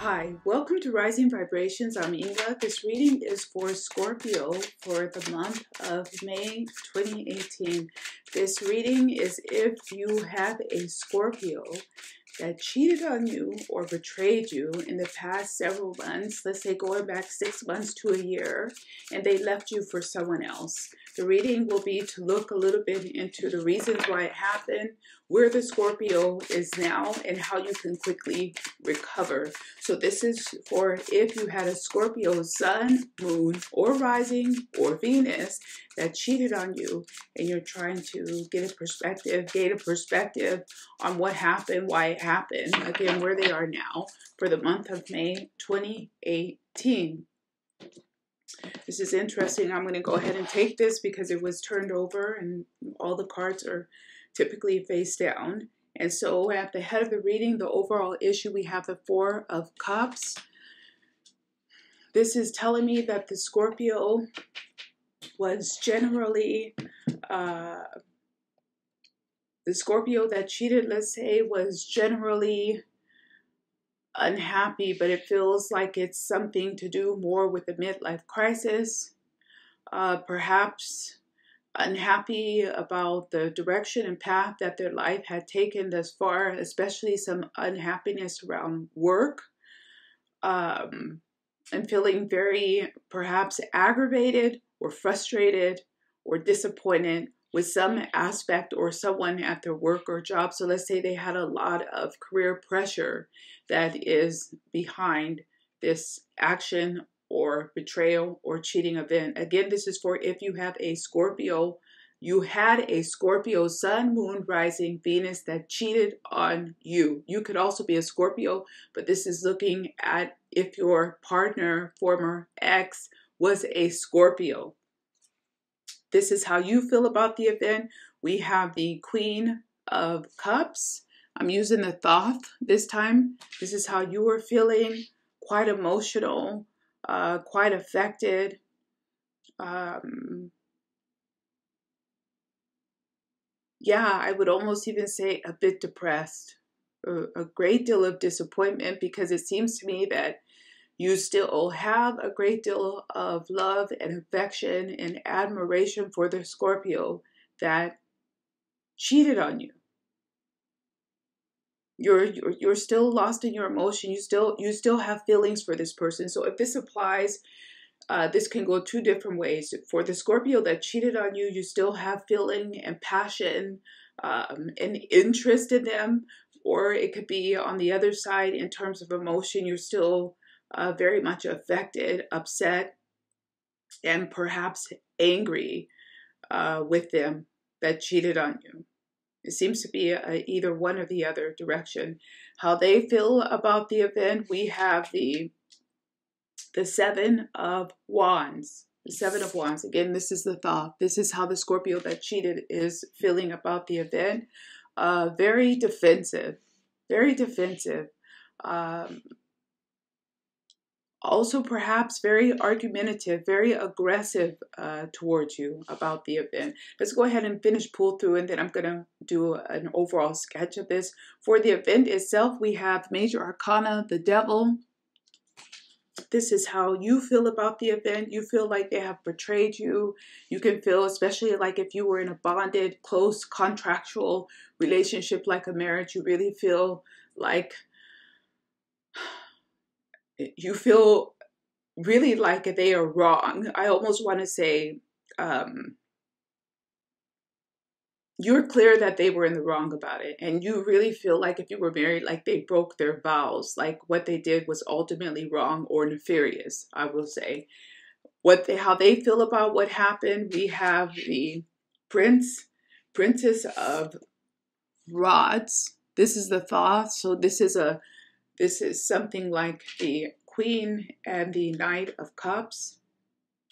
Hi, welcome to Rising Vibrations. I'm Inga. This reading is for Scorpio for the month of May 2018. This reading is if you have a Scorpio that cheated on you or betrayed you in the past several months, let's say going back 6 months to a year, and they left you for someone else. The reading will be to look a little bit into the reasons why it happened, where the Scorpio is now, and how you can quickly recover. So this is for if you had a Scorpio sun, moon, or rising, or Venus that cheated on you, and you're trying to get a perspective, gain a perspective on what happened, why it happened, again, where they are now for the month of May 2018. This is interesting. I'm going to go ahead and take this because it was turned over and all the cards are typically face down. And so at the head of the reading, the overall issue, we have the Four of Cups. This is telling me that the Scorpio was generally, the Scorpio that cheated, let's say, was generally unhappy, but it feels like it's something to do more with the midlife crisis. Perhaps unhappy about the direction and path that their life had taken thus far, especially some unhappiness around work, and feeling very perhaps aggravated or frustrated or disappointed with some aspect or someone at their work or job. So let's say they had a lot of career pressure that is behind this action or betrayal or cheating event. Again, this is for if you have a Scorpio, you had a Scorpio sun, moon, rising, Venus that cheated on you. You could also be a Scorpio, but this is looking at if your partner, former ex, was a Scorpio. This is how you feel about the event. We have the Queen of Cups. I'm using the Thoth this time. This is how you were feeling, quite emotional, quite affected. Yeah, I would almost even say a bit depressed. A great deal of disappointment, because it seems to me that you still have a great deal of love and affection and admiration for the Scorpio that cheated on you. You're still lost in your emotion. You still have feelings for this person. So if this applies, this can go two different ways. For the Scorpio that cheated on you, you still have feeling and passion and interest in them. Or it could be on the other side in terms of emotion. You're still very much affected, upset, and perhaps angry with them that cheated on you. It seems to be either one or the other direction. How they feel about the event, we have the Seven of Wands. The Seven of Wands. Again, this is the thought. This is how the Scorpio that cheated is feeling about the event. Very defensive. Very defensive. Also, perhaps very argumentative, very aggressive towards you about the event. Let's go ahead and finish pull through, and then I'm going to do an overall sketch of this. For the event itself, we have Major Arcana, the Devil. This is how you feel about the event. You feel like they have betrayed you. You can feel, especially like if you were in a bonded, close, contractual relationship like a marriage, you really feel like you feel really like they are wrong. I almost want to say you're clear that they were in the wrong about it. And you really feel like if you were married, like they broke their vows, like what they did was ultimately wrong or nefarious, I will say. How they feel about what happened, we have the Princess of Rods. This is the Thoth. So this is something like the Queen and the Knight of Cups.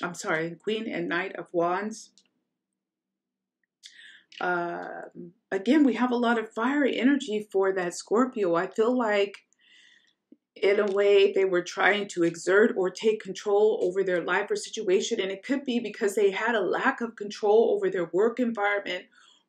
I'm sorry, Queen and Knight of Wands. Again, we have a lot of fiery energy for that Scorpio. I feel like in a way they were trying to exert or take control over their life or situation. And it could be because they had a lack of control over their work environment,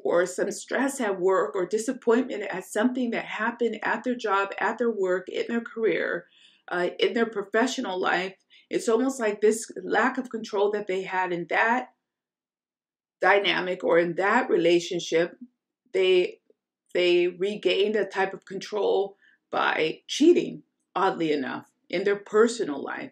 or some stress at work, or disappointment at something that happened at their job, at their work, in their career. in their professional life, it's almost like this lack of control that they had in that dynamic or in that relationship, they regained a type of control by cheating, oddly enough, in their personal life.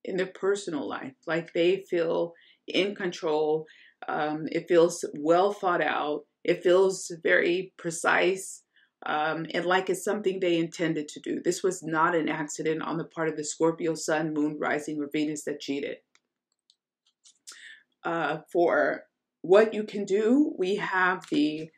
In their personal life, like they feel in control. It feels well thought out. It feels very precise, and like it's something they intended to do. This was not an accident on the part of the Scorpio Sun, Moon, Rising, or Venus that cheated. For what you can do, we have the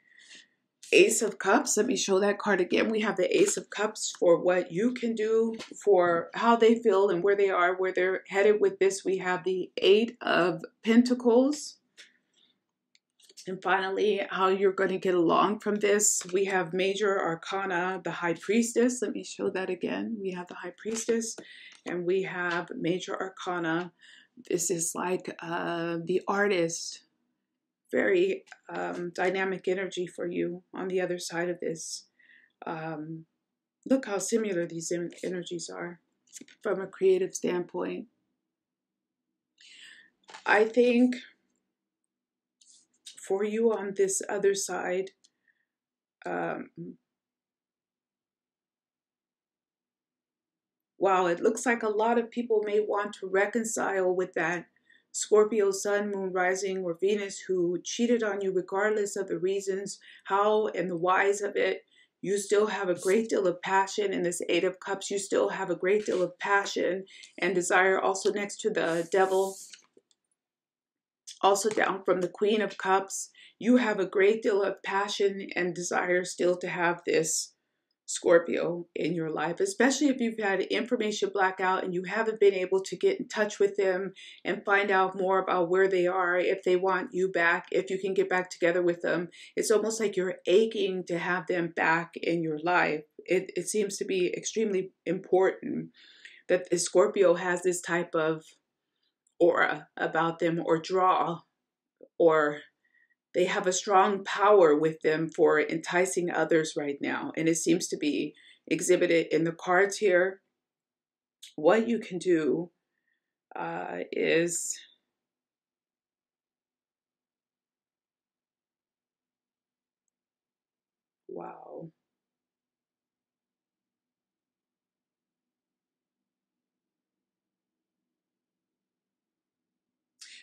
Ace of Cups. Let me show that card again. We have the Ace of Cups for what you can do, for how they feel and where they are, where they're headed with this. We have the Eight of Pentacles. And finally, how you're going to get along from this. We have Major Arcana, the High Priestess. Let me show that again. We have the High Priestess and we have Major Arcana. This is like the Artist. Very dynamic energy for you on the other side of this. Look how similar these energies are from a creative standpoint. I think for you on this other side, wow, it looks like a lot of people may want to reconcile with that Scorpio Sun, Moon, Rising, or Venus who cheated on you regardless of the reasons, how and the whys of it. You still have a great deal of passion in this Eight of Cups. You still have a great deal of passion and desire. Also next to the Devil, also down from the Queen of Cups. You have a great deal of passion and desire still to have this Scorpio in your life, especially if you've had information blackout and you haven't been able to get in touch with them and find out more about where they are, if they want you back, if you can get back together with them. It's almost like you're aching to have them back in your life. It seems to be extremely important that the Scorpio has this type of aura about them, or draw, or they have a strong power with them for enticing others right now. And it seems to be exhibited in the cards here. What you can do is wow.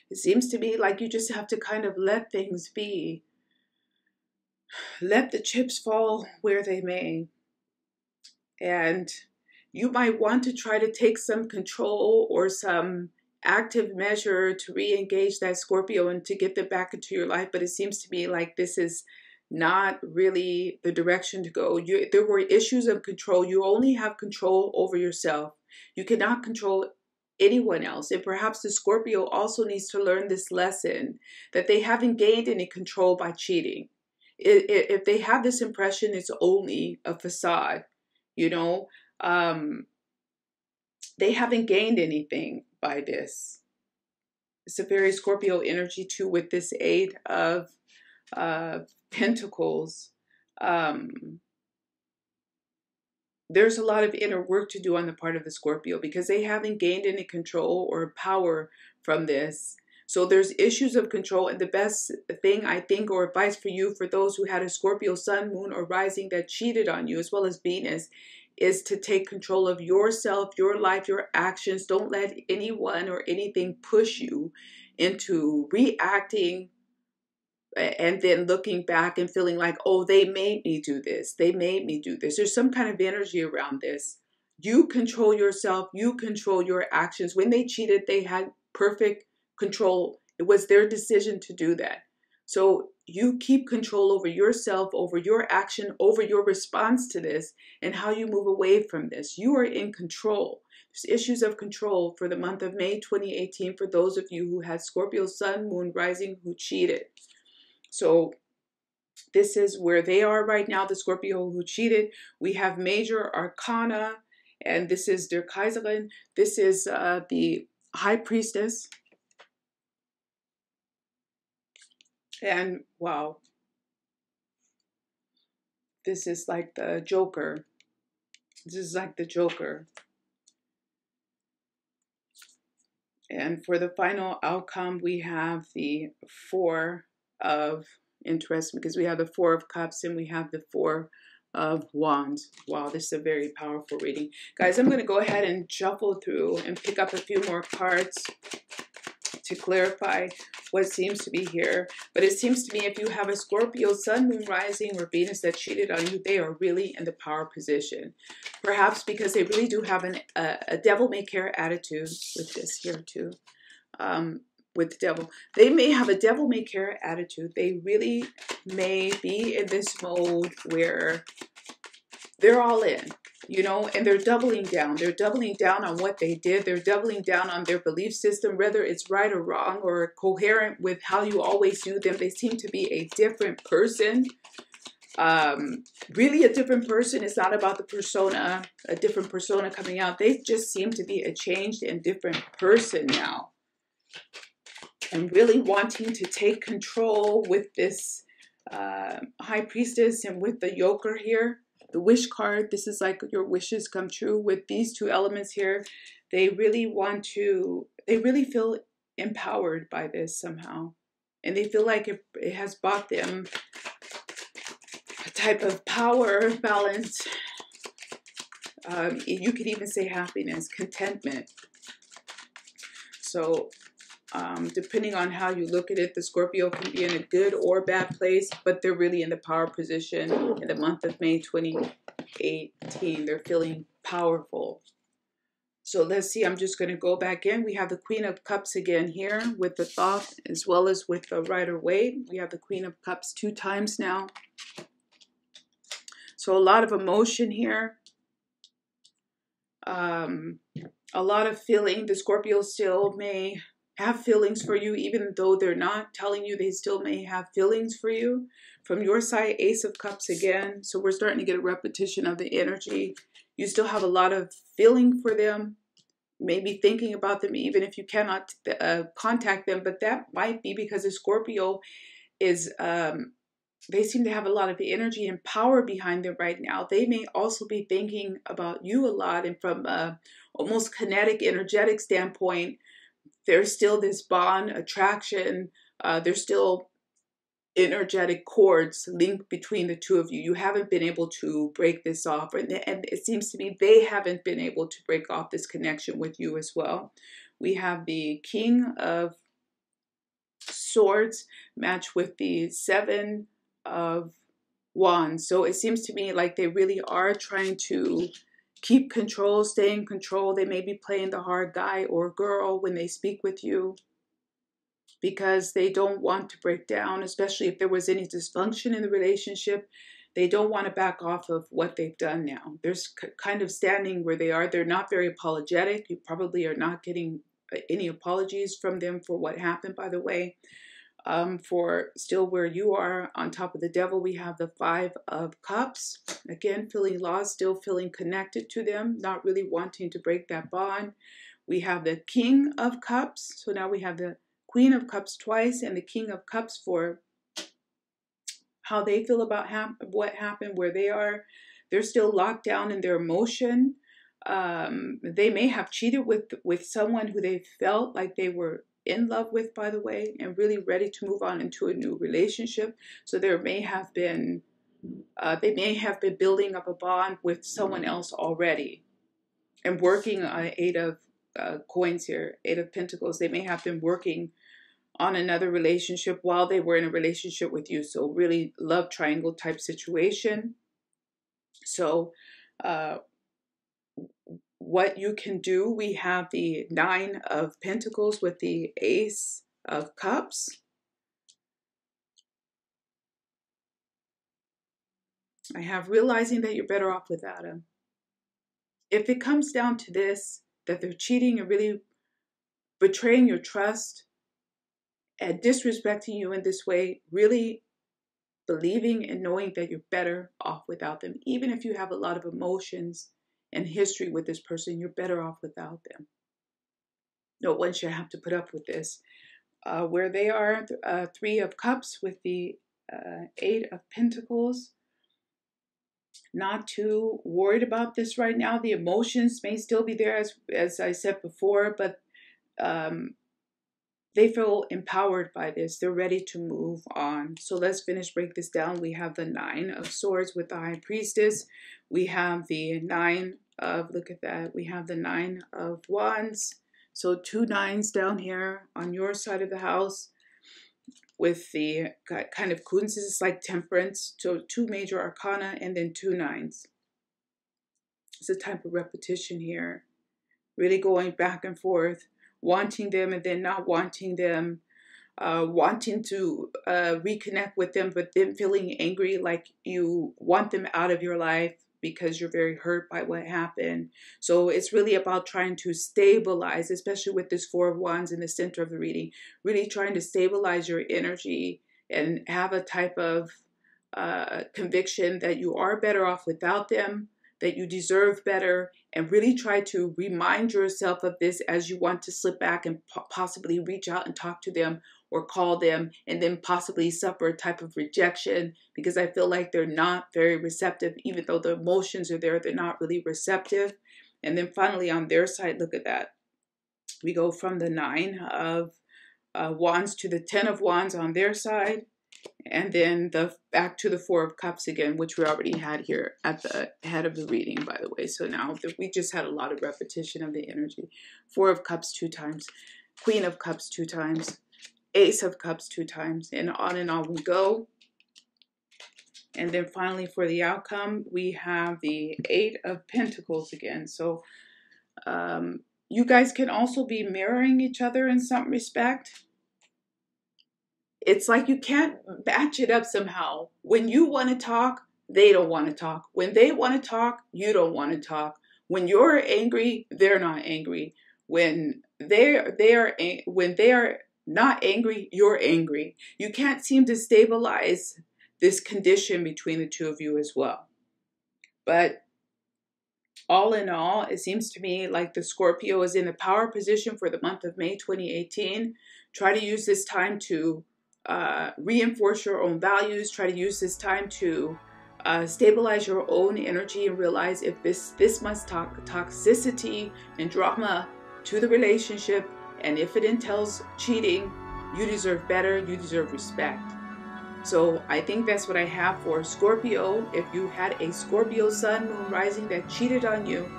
It seems to be like you just have to kind of let things be. Let the chips fall where they may. And you might want to try to take some control or some active measure to re-engage that Scorpio and to get them back into your life. But it seems to me like this is not really the direction to go. There were issues of control. You only have control over yourself. You cannot control anyone else. And perhaps the Scorpio also needs to learn this lesson, that they haven't gained any control by cheating. If they have this impression, it's only a facade. You know, they haven't gained anything by this. It's a very Scorpio energy too, with this Eight of Pentacles. There's a lot of inner work to do on the part of the Scorpio because they haven't gained any control or power from this. So there's issues of control, and the best thing I think, or advice for you, for those who had a Scorpio Sun, Moon, or Rising that cheated on you, as well as Venus, is to take control of yourself, your life, your actions. Don't let anyone or anything push you into reacting and then looking back and feeling like, oh, they made me do this. They made me do this. There's some kind of energy around this. You control yourself. You control your actions. When they cheated, they had perfect control. It was their decision to do that. So you keep control over yourself, over your action, over your response to this, and how you move away from this. You are in control. There's issues of control for the month of May 2018 for those of you who had Scorpio Sun, Moon, Rising who cheated. So this is where they are right now, the Scorpio who cheated. We have Major Arcana, and this is Der Kaiserin. This is the High Priestess. And wow, this is like the Joker. This is like the Joker. And for the final outcome, we have the Four of, interesting because we have the Four of Cups and we have the Four of Wands. Wow, this is a very powerful reading. Guys, I'm going to go ahead and shuffle through and pick up a few more cards to clarify what seems to be here. But it seems to me if you have a Scorpio, Sun, Moon, Rising, or Venus that cheated on you, they are really in the power position. Perhaps because they really do have a devil-may-care attitude with this here too. With the devil. They may have a devil-may-care attitude. They really may be in this mode where they're all in, you know, and they're doubling down. They're doubling down on what they did. They're doubling down on their belief system, whether it's right or wrong or coherent with how you always do them. They seem to be a different person. Really a different person. It's not about the persona, a different persona coming out. They just seem to be a changed and different person now. And really wanting to take control with this High Priestess and with the Yoker here. The wish card, this is like your wishes come true with these two elements here. They really want to, they really feel empowered by this somehow. And they feel like it has brought them a type of power, balance. You could even say happiness, contentment. So depending on how you look at it, the Scorpio can be in a good or bad place, but they're really in the power position in the month of May 2018. They're feeling powerful. So let's see, I'm just going to go back in. We have the Queen of Cups again here with the Thoth as well as with the Rider-Waite. We have the Queen of Cups 2 times now. So a lot of emotion here. A lot of feeling. The Scorpio still may have feelings for you, even though they're not telling you, they still may have feelings for you. From your side, Ace of Cups again. So we're starting to get a repetition of the energy. You still have a lot of feeling for them, maybe thinking about them, even if you cannot contact them. But that might be because the Scorpio is, they seem to have a lot of energy and power behind them right now. They may also be thinking about you a lot, and from a almost kinetic, energetic standpoint, there's still this bond, attraction. There's still energetic cords linked between the two of you. You haven't been able to break this off. And it seems to me they haven't been able to break off this connection with you as well. We have the King of Swords matched with the Seven of Wands. So it seems to me like they really are trying to keep control, stay in control. They may be playing the hard guy or girl when they speak with you because they don't want to break down, especially if there was any dysfunction in the relationship. They don't want to back off of what they've done now. They're kind of standing where they are. They're not very apologetic. You probably are not getting any apologies from them for what happened, by the way. For still where you are on top of the devil, we have the Five of Cups. Again, feeling lost, still feeling connected to them, not really wanting to break that bond. We have the King of Cups. So now we have the Queen of Cups twice and the King of Cups for how they feel about what happened, where they are. They're still locked down in their emotion. They may have cheated with someone who they felt like they were in love with, by the way, and really ready to move on into a new relationship. So there may have been, they may have been building up a bond with someone else already and working on Eight of Coins here, Eight of Pentacles. They may have been working on another relationship while they were in a relationship with you. So really love triangle type situation. So what you can do, we have the Nine of Pentacles with the Ace of Cups. I have realizing that you're better off without him. If it comes down to this, that they're cheating and really betraying your trust and disrespecting you in this way, really believing and knowing that you're better off without them. Even if you have a lot of emotions and history with this person, you're better off without them. No one should have to put up with this. Where they are, Three of Cups with the Eight of Pentacles. Not too worried about this right now. The emotions may still be there, as I said before, but they feel empowered by this. They're ready to move on. So let's break this down. We have the 9 of Swords with the High Priestess. We have the 9 of, look at that, we have the 9 of Wands. So 2 9s down here on your side of the house with the kind of coincidences, it's like Temperance. So 2 major arcana and then 2 9s. It's a type of repetition here. Really going back and forth. Wanting them and then not wanting them, wanting to reconnect with them, but then feeling angry, like you want them out of your life because you're very hurt by what happened. So it's really about trying to stabilize, especially with this 4 of Wands in the center of the reading, really trying to stabilize your energy and have a type of conviction that you are better off without them, that you deserve better, and really try to remind yourself of this as you want to slip back and possibly reach out and talk to them or call them, and then possibly suffer a type of rejection, because I feel like they're not very receptive. Even though the emotions are there, they're not really receptive. And then finally on their side, look at that. We go from the 9 of Wands to the 10 of Wands on their side. And then back to the 4 of Cups again, which we already had here at the head of the reading, by the way. So now we just had a lot of repetition of the energy. 4 of Cups 2 times, Queen of Cups 2 times, Ace of Cups 2 times, and on we go. And then finally for the outcome, we have the 8 of Pentacles again. So you guys can also be mirroring each other in some respect. It's like you can't match it up somehow. When you want to talk, they don't want to talk. When they want to talk, you don't want to talk. When you're angry, they're not angry. When they are not angry, you're angry. You can't seem to stabilize this condition between the 2 of you as well. But all in all, it seems to me like the Scorpio is in the power position for the month of May 2018. Try to use this time to reinforce your own values. Try to use this time to stabilize your own energy and realize if this much toxicity and drama to the relationship, and if it entails cheating, you deserve better, you deserve respect. So I think that's what I have for Scorpio. If you had a Scorpio sun, moon, rising that cheated on you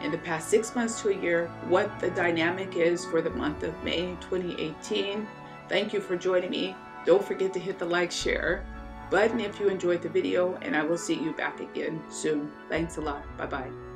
in the past 6 months to a year, what the dynamic is for the month of May 2018. Thank you for joining me. Don't forget to hit the like, share button if you enjoyed the video, and I will see you back again soon. Thanks a lot. Bye-bye.